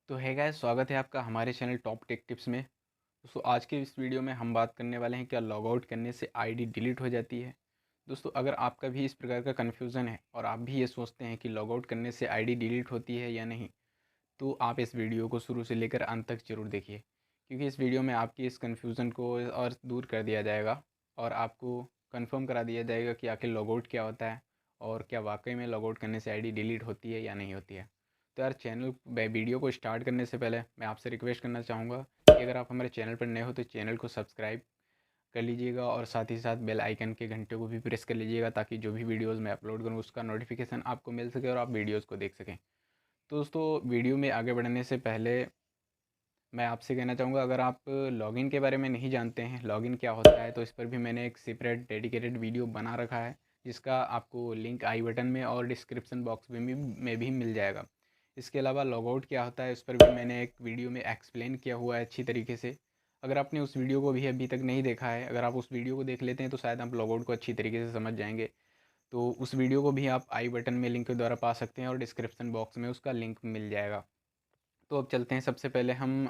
तो है गाइस, स्वागत है आपका हमारे चैनल टॉप टेक टिप्स में। दोस्तों, आज के इस वीडियो में हम बात करने वाले हैं क्या लॉग आउट करने से आईडी डिलीट हो जाती है। दोस्तों, अगर आपका भी इस प्रकार का कन्फ्यूज़न है और आप भी ये सोचते हैं कि लॉग आउट करने से आईडी डिलीट होती है या नहीं, तो आप इस वीडियो को शुरू से लेकर अंत तक ज़रूर देखिए, क्योंकि इस वीडियो में आपकी इस कन्फ्यूज़न को और दूर कर दिया जाएगा और आपको कन्फर्म करा दिया जाएगा कि आखिर लॉग आउट क्या होता है और क्या वाकई में लॉग आउट करने से आईडी डिलीट होती है या नहीं होती है। तो यार, वीडियो को स्टार्ट करने से पहले मैं आपसे रिक्वेस्ट करना चाहूँगा कि अगर आप हमारे चैनल पर नए हो तो चैनल को सब्सक्राइब कर लीजिएगा और साथ ही साथ बेल आइकन के घंटे को भी प्रेस कर लीजिएगा, ताकि जो भी वीडियोज़ मैं अपलोड करूँ उसका नोटिफिकेशन आपको मिल सके और आप वीडियोज़ को देख सकें। तो दोस्तों, वीडियो में आगे बढ़ने से पहले मैं आपसे कहना चाहूँगा, अगर आप लॉगिन के बारे में नहीं जानते हैं, लॉगिन क्या होता है, तो इस पर भी मैंने एक सेपरेट डेडिकेटेड वीडियो बना रखा है, जिसका आपको लिंक आई बटन में और डिस्क्रिप्शन बॉक्स में भी मिल जाएगा। इसके अलावा लॉगआउट क्या होता है, उस पर भी मैंने एक वीडियो में एक्सप्लेन किया हुआ है अच्छी तरीके से। अगर आपने उस वीडियो को भी अभी तक नहीं देखा है, अगर आप उस वीडियो को देख लेते हैं तो शायद आप लॉगआउट को अच्छी तरीके से समझ जाएंगे। तो उस वीडियो को भी आप आई बटन में लिंक के द्वारा पा सकते हैं और डिस्क्रिप्शन बॉक्स में उसका लिंक मिल जाएगा। तो अब चलते हैं, सबसे पहले हम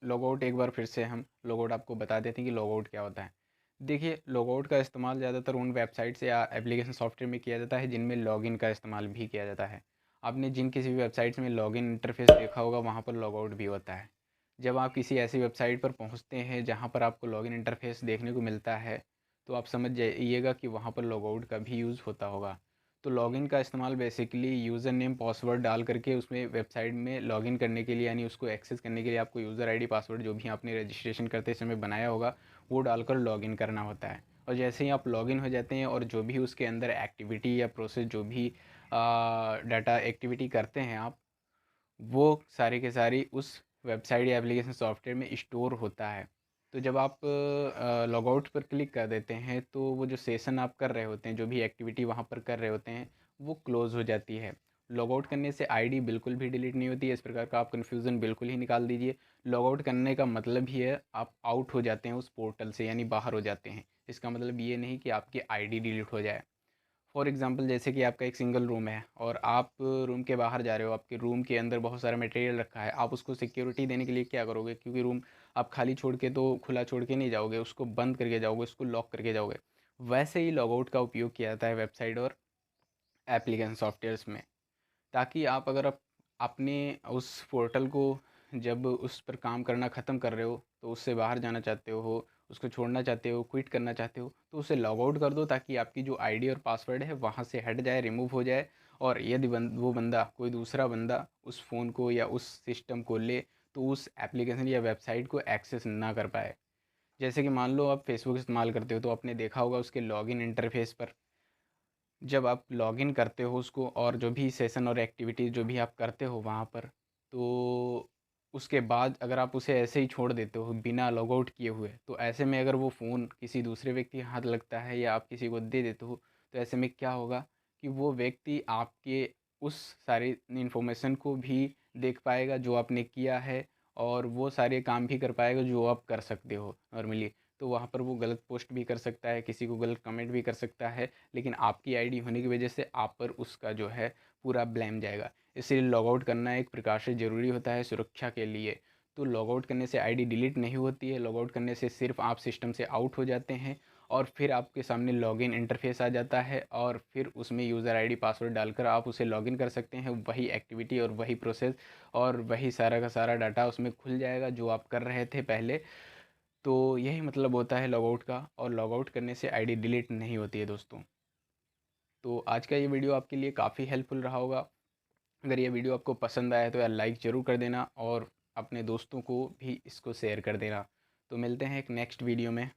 लॉगआउट एक बार फिर से हम लॉगआउट आपको बता देते हैं कि लॉगआउट क्या होता है। देखिए, लॉगआउट का इस्तेमाल ज़्यादातर उन वेबसाइट्स या एप्लीकेशन सॉफ्टवेयर में किया जाता है जिनमें लॉगिन का इस्तेमाल भी किया जाता है। आपने जिन किसी भी वेबसाइट्स में लॉगिन इंटरफेस देखा होगा, वहाँ पर लॉगआउट भी होता है। जब आप किसी ऐसी वेबसाइट पर पहुँचते हैं जहाँ पर आपको लॉगिन इंटरफेस देखने को मिलता है, तो आप समझ जाइएगा कि वहाँ पर लॉगआउट का भी यूज़ होता होगा। तो लॉगिन का इस्तेमाल बेसिकली यूज़र नेम पासवर्ड डाल करके उसमें वेबसाइट में लॉगिन करने के लिए, यानी उसको एक्सेस करने के लिए आपको यूज़र आईडी पासवर्ड जो भी आपने रजिस्ट्रेशन करते समय बनाया होगा, वो डालकर लॉगिन करना होता है। और जैसे ही आप लॉगिन हो जाते हैं और जो भी उसके अंदर एक्टिविटी या प्रोसेस, जो भी डाटा एक्टिविटी करते हैं आप, वो सारी के सारी उस वेबसाइट या एप्लीकेशन सॉफ्टवेयर में स्टोर होता है। तो जब आप लॉगआउट पर क्लिक कर देते हैं, तो वो जो सेशन आप कर रहे होते हैं, जो भी एक्टिविटी वहाँ पर कर रहे होते हैं, वो क्लोज़ हो जाती है। लॉगआउट करने से आईडी बिल्कुल भी डिलीट नहीं होती है, इस प्रकार का आप कन्फ्यूज़न बिल्कुल ही निकाल दीजिए। लॉगआउट करने का मतलब ही है आप आउट हो जाते हैं उस पोर्टल से, यानी बाहर हो जाते हैं। इसका मतलब ये नहीं कि आपकी आईडी डिलीट हो जाए। फॉर एग्ज़ाम्पल, जैसे कि आपका एक सिंगल रूम है और आप रूम के बाहर जा रहे हो, आपके रूम के अंदर बहुत सारा मटेरियल रखा है, आप उसको सिक्योरिटी देने के लिए क्या करोगे, क्योंकि रूम आप खाली छोड़ के तो खुला छोड़ के नहीं जाओगे, उसको बंद करके जाओगे, उसको लॉक करके जाओगे। वैसे ही लॉगआउट का उपयोग किया जाता है वेबसाइट और एप्लीकेशन सॉफ्टवेयर्स में, ताकि आप अगर आप अपने उस पोर्टल को जब उस पर काम करना ख़त्म कर रहे हो, तो उससे बाहर जाना चाहते हो, उसको छोड़ना चाहते हो, क्विट करना चाहते हो, तो उसे लॉग आउट कर दो, ताकि आपकी जो आईडी और पासवर्ड है वहाँ से हट जाए, रिमूव हो जाए। और यदि वो बंदा, कोई दूसरा बंदा उस फ़ोन को या उस सिस्टम को ले, तो उस एप्लीकेशन या वेबसाइट को एक्सेस ना कर पाए। जैसे कि मान लो आप फेसबुक इस्तेमाल करते हो, तो आपने देखा होगा उसके लॉगिन इंटरफेस पर, जब आप लॉगिन करते हो उसको और जो भी सेशन और एक्टिविटीज़ जो भी आप करते हो वहाँ पर, तो उसके बाद अगर आप उसे ऐसे ही छोड़ देते हो बिना लॉग आउट किए हुए, तो ऐसे में अगर वो फ़ोन किसी दूसरे व्यक्ति के हाथ लगता है या आप किसी को दे देते हो, तो ऐसे में क्या होगा कि वो व्यक्ति आपके उस सारी इन्फॉर्मेशन को भी देख पाएगा जो आपने किया है, और वो सारे काम भी कर पाएगा जो आप कर सकते हो नॉर्मली। तो वहाँ पर वो गलत पोस्ट भी कर सकता है, किसी को गलत कमेंट भी कर सकता है, लेकिन आपकी आईडी होने की वजह से आप पर उसका जो है पूरा ब्लेम जाएगा। इसलिए लॉग आउट करना एक प्रकार से ज़रूरी होता है सुरक्षा के लिए। तो लॉग आउट करने से आईडी डिलीट नहीं होती है, लॉग आउट करने से सिर्फ आप सिस्टम से आउट हो जाते हैं और फिर आपके सामने लॉगिन इंटरफेस आ जाता है, और फिर उसमें यूज़र आईडी पासवर्ड डालकर आप उसे लॉगिन कर सकते हैं। वही एक्टिविटी और वही प्रोसेस और वही सारा का सारा डाटा उसमें खुल जाएगा जो आप कर रहे थे पहले। तो यही मतलब होता है लॉग आउट का, और लॉग आउट करने से आईडी डिलीट नहीं होती है दोस्तों। तो आज का ये वीडियो आपके लिए काफ़ी हेल्पफुल रहा होगा। अगर ये वीडियो आपको पसंद आया तो यार लाइक ज़रूर कर देना और अपने दोस्तों को भी इसको शेयर कर देना। तो मिलते हैं एक नेक्स्ट वीडियो में।